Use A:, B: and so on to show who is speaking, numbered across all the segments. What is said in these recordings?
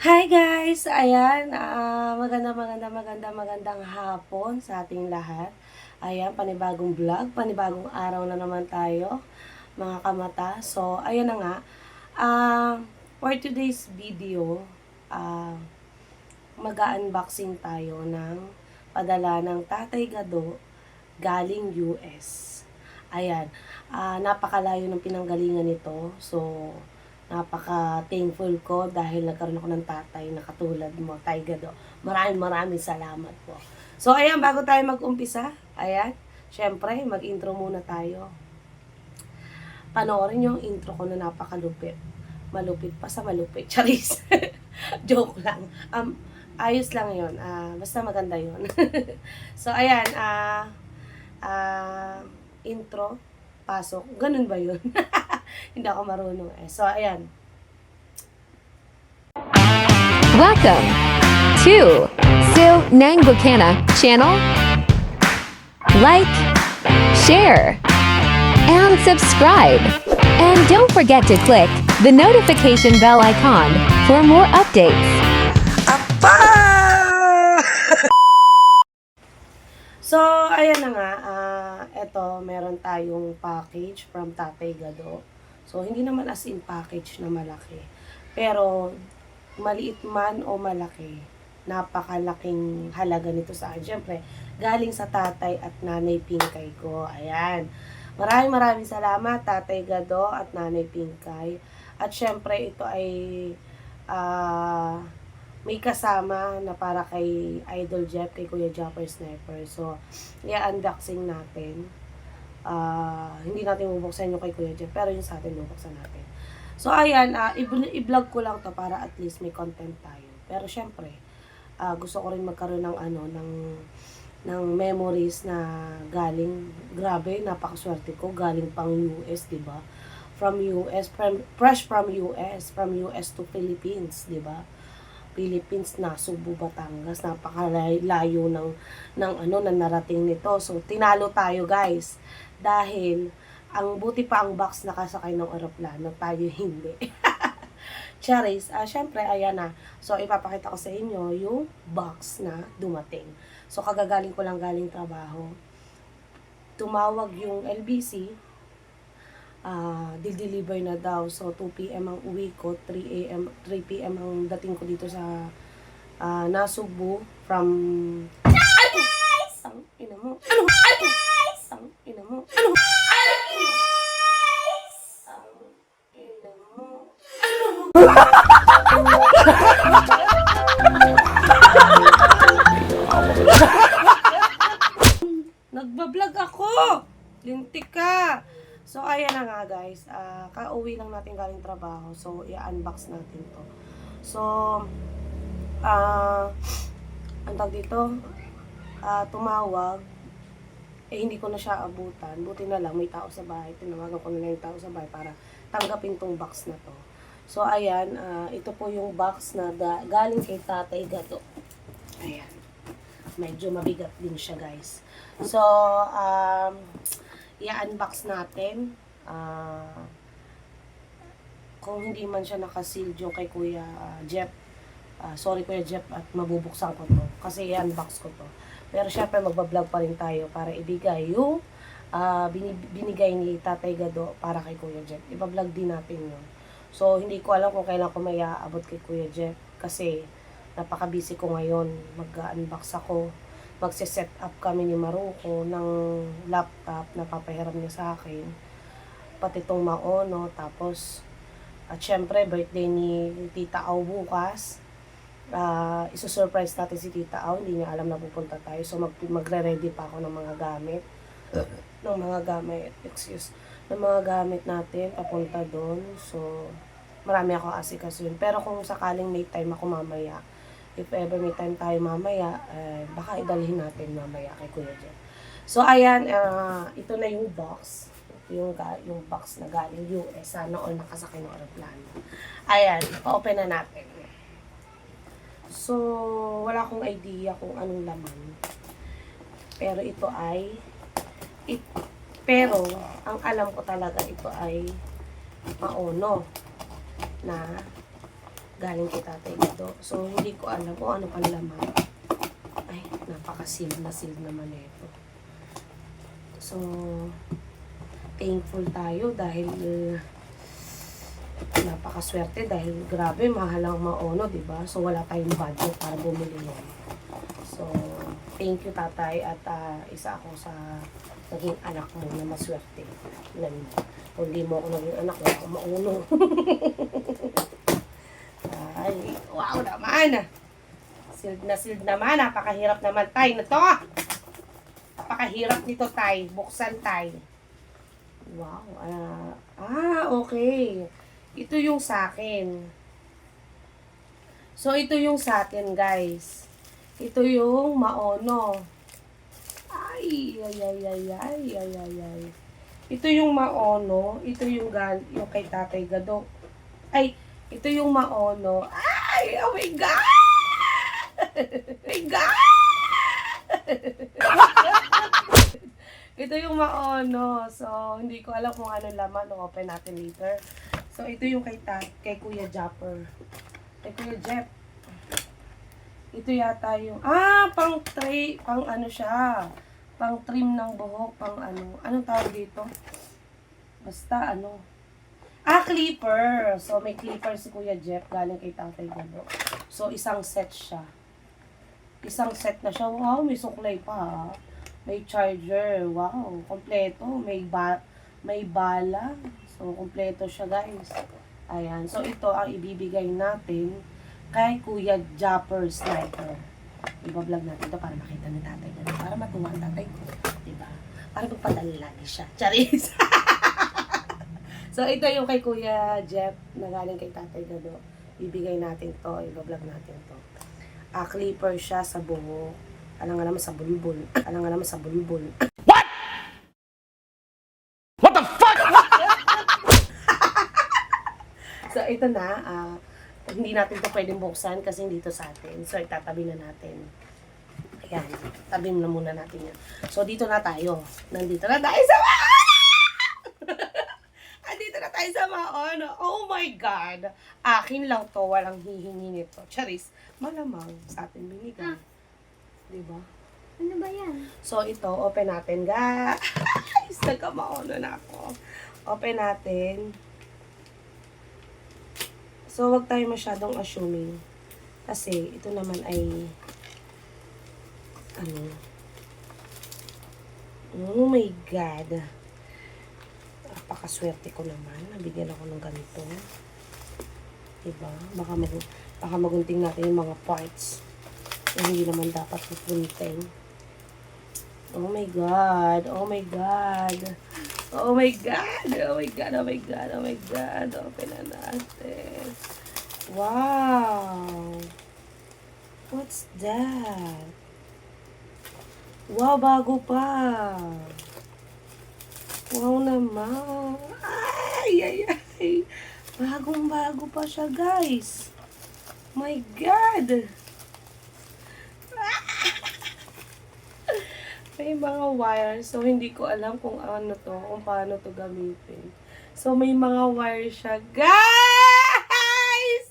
A: Hi guys! Ayan, magandang hapon sa ating lahat. Ayan, panibagong vlog, panibagong araw na naman tayo, mga kamata. So, ayan na nga. For today's video, mag-unboxing tayo ng padala ng Tatay Gado galing US. Ayan, napakalayo ng pinanggalingan nito. So, napaka-thankful ko dahil nagkaroon ako ng tatay na katulad mo, Tay Gado. Maraming salamat po. So, ayan, bago tayo mag-umpisa, ayan, syempre, mag-intro muna tayo. Panoorin yung intro ko na napakalupit. Malupit pa sa malupit. Charis. Joke lang. Ayos lang yun. Basta maganda yun. So, ayan, intro, pasok. Ganun ba yun? Hindi ako marunong eh. So, ayan.
B: Welcome to Sil Nang Bukana channel. Like, share, and subscribe. And don't forget to click the notification bell icon for more updates.
A: Apa! So, ayan na nga. Eto, meron tayong package from Tatay Gado. So, hindi naman as in package na malaki. Pero, maliit man o malaki, napakalaking halaga nito sa akin. Siyempre, galing sa tatay at nanay Pinkay ko. Ayan. Maraming salamat, Tatay Gado at nanay Pinkay. At syempre, ito ay may kasama na para kay Idol Jeff, kay Kuya Japper Sniper. So, i-unboxing natin. Hindi natin bubuksan yung kay Kuya Jeff, pero yung sa atin bubuksan natin. So, ayan, i-vlog ko lang to para at least may content tayo. Pero syempre, gusto ko rin magkaroon ng ng memories na galing, grabe, napakaswerte ko, galing pang US, 'di ba? From US, fresh from US to Philippines, 'di ba? Philippines na Cebu, Batangas, napakalayo ng narating nito. So, tinalo tayo, guys. Dahil ang buti pa ang box nakasakay ng eroplano, tayo hindi. Charis, syempre, ayan na. So, ipapakita ko sa inyo yung box na dumating. So, kagagaling ko lang galing trabaho. Tumawag yung LBC, deliver na daw. So, 2 p.m. ang uwi ko, 3 p.m. ang dating ko dito sa Nasugbu from... Ano? Ang ina mo. Ano? Ang ina mo. Ano? Nagbablog ako! Lintik ka! So, ayan na nga guys. Kauwi lang natin galing trabaho. So, i-unbox natin to. So, ang tawag dito, tumawag. Hindi ko na siya abutan. Buti na lang, may tao sa bahay. Tinawagan ko na lang yung tao sa bahay para tanggapin tong box na to. So, ayan. Ito po yung box na galing kay Tatay Gado. Ayan. Medyo mabigat din siya, guys. So, i-unbox natin. Kung hindi man siya nakasealed yung kay Kuya Jeff. Sorry Kuya Jeff at mabubuksan ko to. Kasi i-unbox ko to. Pero syempre magbablog pa rin tayo para ibigay yung binigay ni Tatay Gado para kay Kuya Jeff. Iba-vlog din natin yun. So, hindi ko alam kung kailan ko may aabot kay Kuya Jeff. Kasi napaka-busy ko ngayon. Mag-unbox ako. Magse-set up kami ni Maruko ng laptop na papahiram niya sa akin. Pati itong maono. Tapos, at syempre, birthday ni Tita Au bukas. Isusurprise natin si Tita Au. Hindi niya alam na pupunta tayo. So, magre-ready pa ako ng mga gamit. Ng mga gamit natin papunta doon. So, marami ako asikasuhin. Pero kung sakaling may time ako mamaya, if ever may time tayo mamaya, baka idalhin natin mamaya kay Kuya Jeff. So, ayan, ito na yung box. Yung box na galing US. Sana all nakasakay ng aeroplano. Ayan, open na natin. So, wala akong idea kung anong laman. Pero ito ay... Pero, ang alam ko talaga ito ay maono na Galing kay Tatay Guido. So, hindi ko alam kung ano pang laman. Ay, napaka-sealed na sealed naman ito. So, thankful tayo dahil napakaswerte dahil grabe, mahal ang maono, diba? So, wala tayong budget para bumili yan. So, thank you, Tatay. At isa ako sa naging anak mo na maswerte. Kung di mo ako naging anak, wala akong mauno. Ay, wow naman. Sealed naman. Napakahirap naman, Tay, na to. Napakahirap nito, Tay. Buksan, Tay. Wow. Okay. Ito yung sa akin. So, ito yung sa atin, guys. Ito yung maono. Ay. Ito yung maono. Ito yung kay Tatay Gado. Ay, ito yung maono. Ay, oh my God! Oh my God! Ito yung maono. So, hindi ko alam kung ano laman. Open natin later. So, ito yung kay Kuya Japper. Kay Kuya Jeff. Ito yata yung, pang ano siya. Pang trim ng buhok. Pang ano. Anong tawag dito? Basta ano. Clipper. So, may clipper si Kuya Jeff. Galing kay Tatay Gado. So, isang set siya. Isang set na siya. Wow, may suklay pa ha. May charger. Wow, kompleto. May bala. So, kompleto siya, guys. Ayan. So, ito ang ibibigay natin kay Kuya Japper Sniper. Iba-vlog natin ito para makita ni Tatay Gado. Para matuwa ang tatay ko. Diba? Para magpadala lagi siya. Charis! So, ito yung kay Kuya Jeff na galing kay Tatay Gado. Ibigay natin to. Iba-vlog natin to. Clipper siya sa buhok. Alam nga naman sa bulbul.
C: What? What the fuck?
A: So, ito na. Hindi natin to pwedeng buksan kasi hindi to sa atin. So, itatabi na natin. Ayan. Tabi na muna natin yan. So, dito na tayo. Nandito na tayo sa Andito na tayo sa maono. Oh my God. Akin lang to. Walang hihingi nito. Charis. Malamang sa atin binigay. Diba?
D: Ano ba yan?
A: So, ito, open natin, guys. Nagkamaono na ako. Open natin. So, wag tayo masyadong assuming. Kasi, ito naman ay, oh my God. Napakaswerte ko naman. Nabigyan ako ng ganito. Diba? Baka magunting natin yung mga parts. Hindi naman dapat pupunting. Oh my God. Oh my God. Oh my God. Oh my God. Oh my God. Oh my God. Open na natin. Wow. What's that? Wow, bago pa. Wow naman. Ay. Bagong-bago pa siya, guys. My God. May mga wires. So, hindi ko alam kung ano to, kung paano to gamitin. So, may mga wires siya. Guys!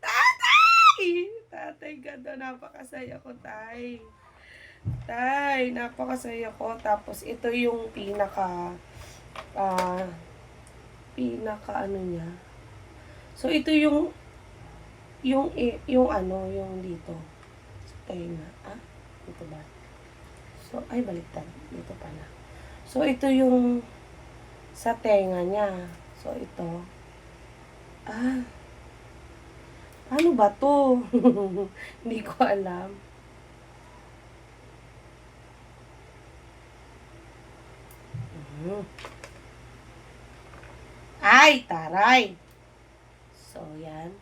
A: Tatay! Tatay, ganda. Napakasaya ko, Tay. Tay, napakasaya ko. Tapos, ito yung pinaka ano niya. So, ito yung dito. Tenga. Ito ba? So, ay, baliktad. Dito pala. So, ito yung sa tenga niya. So, ito. Ano ba to? Hindi ko alam. Ay, taray! So, yan.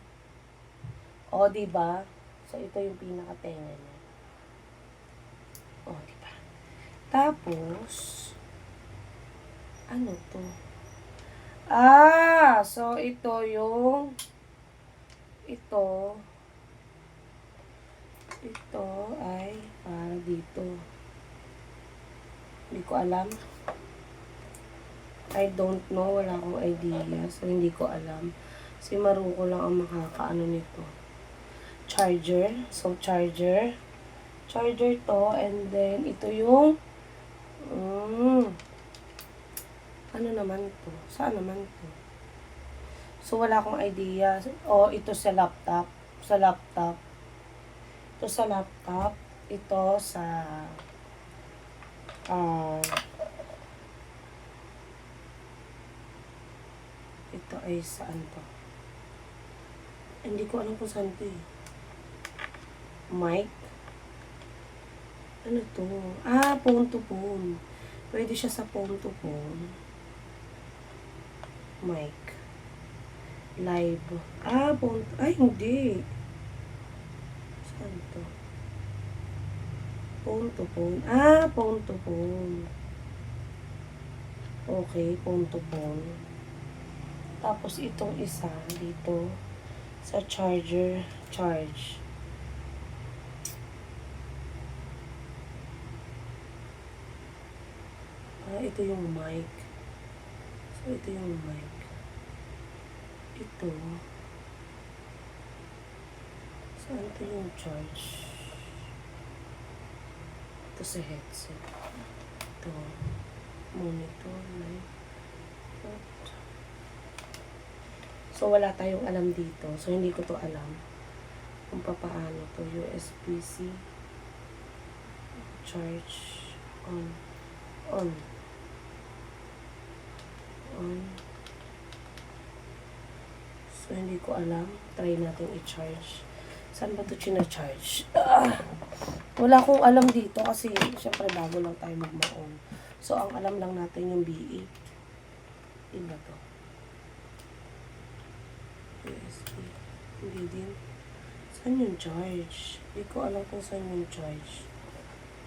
A: O, diba? So, ito yung pinaka-tenga niya. O, diba? Tapos, ano to? So, ito yung, ito ay para dito. Hindi ko alam. I don't know. Wala akong idea. So, hindi ko alam. Si Maruko lang ang makakaano nito. Charger. So, charger. Charger to. And then, ito yung ano naman to? Saan naman to? So, wala akong idea. O, ito sa laptop. Sa laptop. Ito sa laptop. Ito sa ito ay saan to? Hindi ko alam kung saan to eh. Mic? Ano to? Phone to phone. Pwede siya sa phone to phone. Mic. Live. Phone. Ay, hindi. Saan to? Phone to phone. Phone to phone. Okay, phone to phone. Tapos itong isa dito sa charger, charge. Ito yung mic. So, ito yung mic. Ito. Saan ito yung charge? Ito sa headset. Ito. Monitor. Mic. So, wala tayong alam dito. So, hindi ko to alam kung paano to. USB-C. Charge. On. On. So, hindi ko alam. Try natin i-charge. Saan ba ito charge? Wala akong alam dito kasi syempre bago lang tayo magmaon. So, ang alam lang natin yung BE. Iba to. USB. Hindi din. Saan yung charge? Hindi ko alam kung saan yung charge.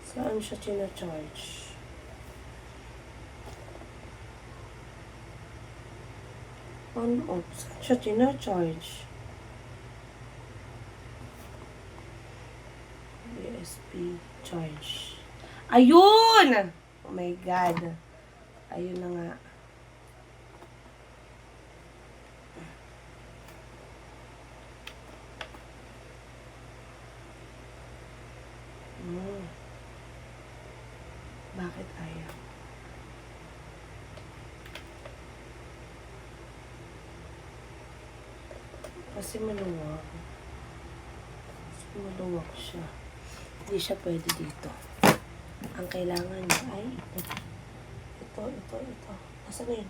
A: Saan siya charge? On off. Saan siya charge? USB charge. Ayun! Oh my God. Ayun na nga. Bakit ayaw? Kasi maluwag. Maluwag siya. Hindi siya pwede dito. Ang kailangan niya ay ito. Ito. Nasaan na yun?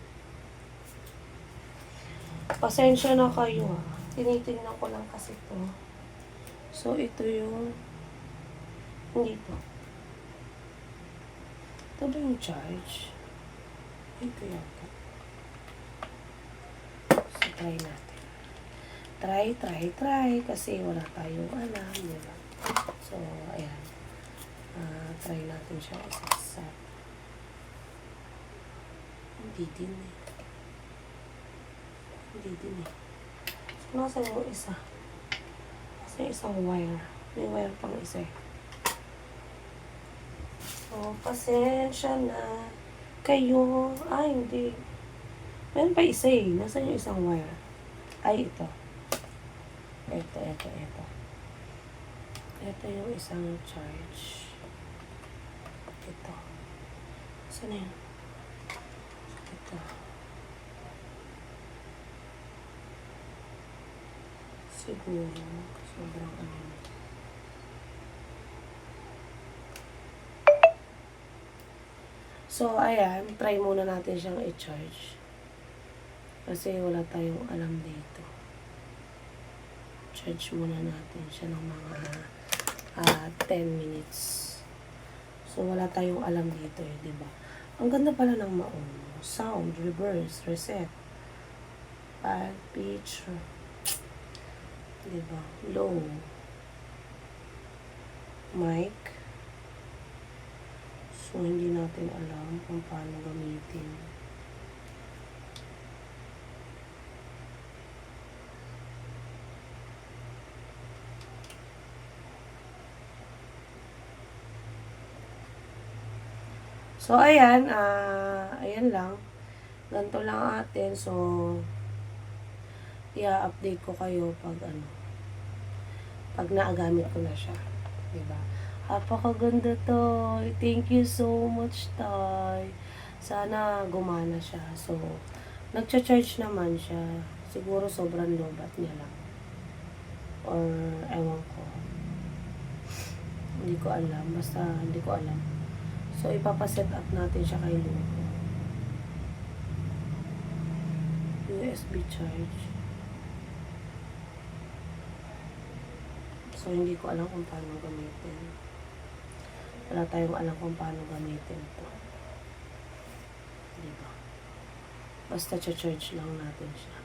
A: Pasensya na kayo ha. Tinitingnan ko lang kasi ito. So, ito yung hindi to. Ito ba yung charge? Ito yata. So, try natin. Try. Kasi wala tayong alam. Diba? So, ayan. Try natin siya isa-isa. Hindi din eh. So, nasa yung isa? Nasa yung isang wire. May wire pang isa eh. So, pasensya na kayo. Hindi. Meron pa isa eh. Nasa yung isang wire? Ay, ito. Ito. Ito yung isang charge. Ito. Saan na yun? Ito. Siguro. Sobrang ano. So, ayan. Try muna natin siyang i-charge. Kasi wala tayong alam dito. Charge muna natin siya ng mga 10 minutes. So, wala tayong alam dito eh, diba? Ang ganda pala ng maon. Sound, reverse, reset. Pitch. Diba? Low. Mic. So, hindi natin alam kung paano gamitin. So, ayan. Ayan lang. Ganito lang atin. So, i-update ko kayo pag pag naagamit ko na siya. Diba? Apakaganda, Tay. Thank you so much, Tay. Sana gumana siya. So, nagcha-charge naman siya. Siguro sobrang lobat niya lang. Or, ewan ko. Hindi ko alam. Basta, hindi ko alam. So, ipapaset up natin siya kay Luko. USB charge. So, hindi ko alam kung paano gamitin. Wala tayong alam kung paano gamitin ito. Diba? Basta charge lang natin siya.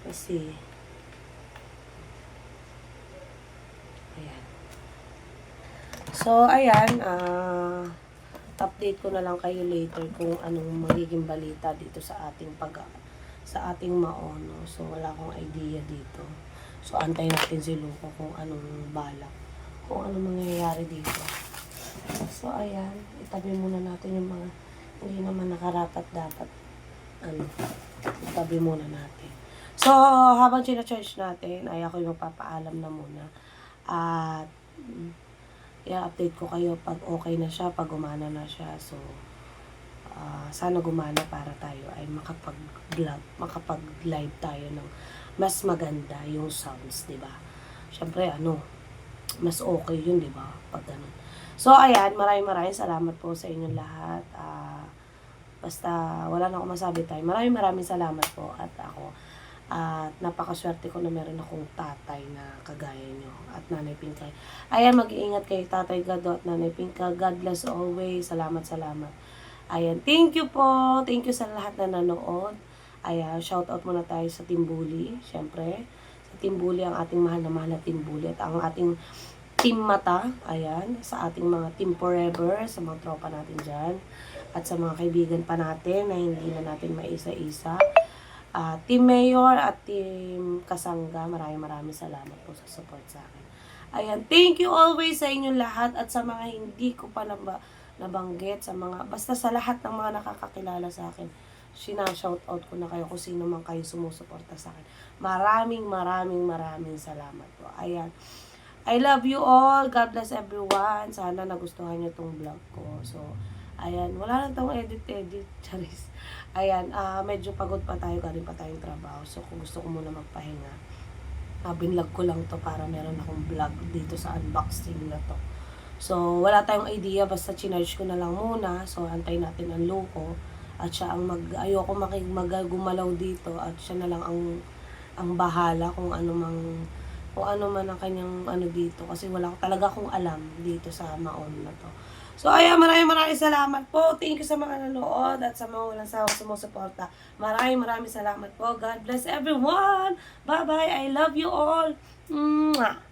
A: Kasi, ayan. So, ayan, update ko na lang kayo later kung anong magiging balita dito sa ating sa ating maono. So, wala akong idea dito. So, antayin natin si Luko kung anong balak. Kung anong mangyayari dito. So, ayan. Itabi muna natin yung mga hindi naman nakarapat dapat. Itabi muna natin. So, habang charge natin, ay ako yung magpapaalam na muna. At, i-update ko kayo pag okay na siya, pag gumana na siya. So, sana gumana para tayo ay makapag-vlog, makapag-live tayo ng mas maganda yung sounds, di ba? Syempre, mas okay yun, di ba? Pag ganun. So, ayan, maraming salamat po sa inyong lahat. Basta, wala na akong masabi tayo. Maraming salamat po at ako. At napakaswerte ko na meron akong tatay na kagaya nyo at Nanay Pinka. Ayan, mag-iingat kayo, Tatay Gado at Nanay Pinka. God bless always. Salamat. Ayan, thank you po. Thank you sa lahat na nanood. Ayan, shout out muna tayo sa Team Bully. Siyempre, sa Team Bully, ang ating mahal na Team Bully. At ang ating Team Mata. Ayan, sa ating mga Team Forever, sa mga tropa natin dyan. At sa mga kaibigan pa natin na hindi na natin maisa-isa. Team Mayor at Team Kasangga, maraming salamat po sa support sa akin. Ayan, thank you always sa inyong lahat at sa mga hindi ko pa nabanggit, sa mga, basta sa lahat ng mga nakakakilala sa akin, shoutout ko na kayo kung sino man kayo sumusuporta sa akin. Maraming salamat po. Ayan, I love you all. God bless everyone. Sana nagustuhan nyo tong vlog ko. So, ayan, wala lang tong edit. Charis. Ayan, medyo pagod pa tayo, galing pa tayong trabaho. So, kung gusto ko muna magpahinga, binlog ko lang to para meron akong vlog dito sa unboxing na to. So, wala tayong idea, basta chinarge ko na lang muna. So, antayin natin ang Luko. At siya ang ayoko gumalaw dito. At siya na lang ang bahala kung ano man ang kanyang dito. Kasi wala talaga akong alam dito sa maon na to. So, ayan, maraming salamat po. Thank you sa mga nanood at sa mga walang sawang sumusuporta. Maraming salamat po. God bless everyone. Bye-bye. I love you all. Mwah!